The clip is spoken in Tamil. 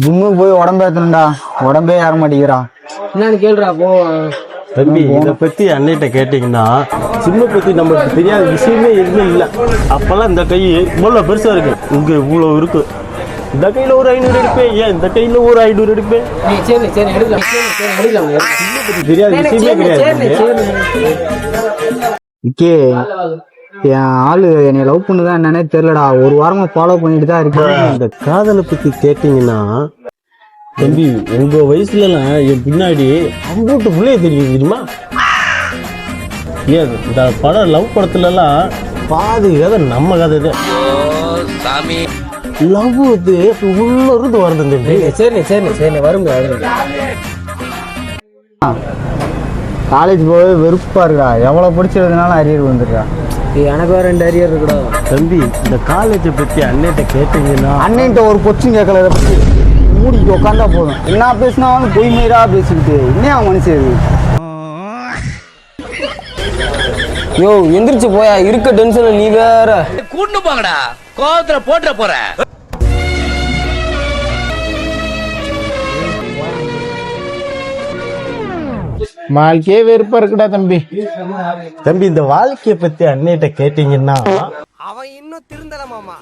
ஜிம்முக்கு போய் உடம்பேத்தணும்டா, உடம்பே ஏற மாட்டேங்கிறா. என்னன்னு கேளுடா போ. தம்பி இதை பத்தி அன்னைகிட்ட கேட்டீங்கன்னா சின்ன பத்தி நம்மளுக்கு தெரியாத விஷயமே எதுவுமே இல்லை. அப்பெல்லாம் இந்த கை இவ்வளோ பெருசா இருக்கு, இங்க இவ்வளோ இருக்கு. இந்த கையில ஒரு 500 எடுப்பேன், ஏன் இந்த கையில ஒரு 500 எடுப்பேன். சரி சரி எடுக்கலாம், சரி எடுக்கலாம். சின்ன பத்தி தெரியாத விஷயமே கிடையாது. இக்கே, என் ஆளு என்னை லவ் பண்ணுதான் என்னன்னே தெரியலடா. ஒரு வாரமா ஃபாலோ பண்ணிட்டு தான் இருக்கேன். இந்த காதலை பத்தி கேட்டீங்கன்னா தம்பி உங்க வயசுலலாம் என் பின்னாடி அம்பூட்டு பிள்ளைய தெரியும் தெரியுமா? ஏன் இந்த படம் லவ் படத்துல எல்லாம் பாதி கதை நம்ம கதை தான். லவ் வந்து உள்ள இருந்து வருது தம்பி. சரி சரி சரி வருங்க. காலேஜ் போய் வெறுப்பா இருக்கா. எவ்வளவு படிச்சதுனால அரியர் வந்துருக்கா. எனக்கு வேற 2 அரியர் இருக்குடா. தம்பி இந்த காலேஜை பத்தி அண்ணன்ட்ட கேட்டீங்கன்னா அண்ணன்ட்ட ஒரு கொச்சின் கேட்கல. இதை பத்தி மூடிட்டு உட்காந்தா போதும். என்ன பேசினாலும் பொய் மயிரா பேசிக்கிட்டு என்ன மனுஷன் இது? யோ எந்திரிச்சு போயா, இருக்க டென்ஷன்ல நீ வேற. கூட்டு போங்கடா, கோவத்துல போட்டுற போற. வாழ்க்கையே வெறுப்பா இருக்குடா தம்பி. தம்பி இந்த வாழ்க்கையை பத்தி அண்ணன்ட்ட கேட்டீங்கன்னா அவன் இன்னும் திருந்தல மாமா.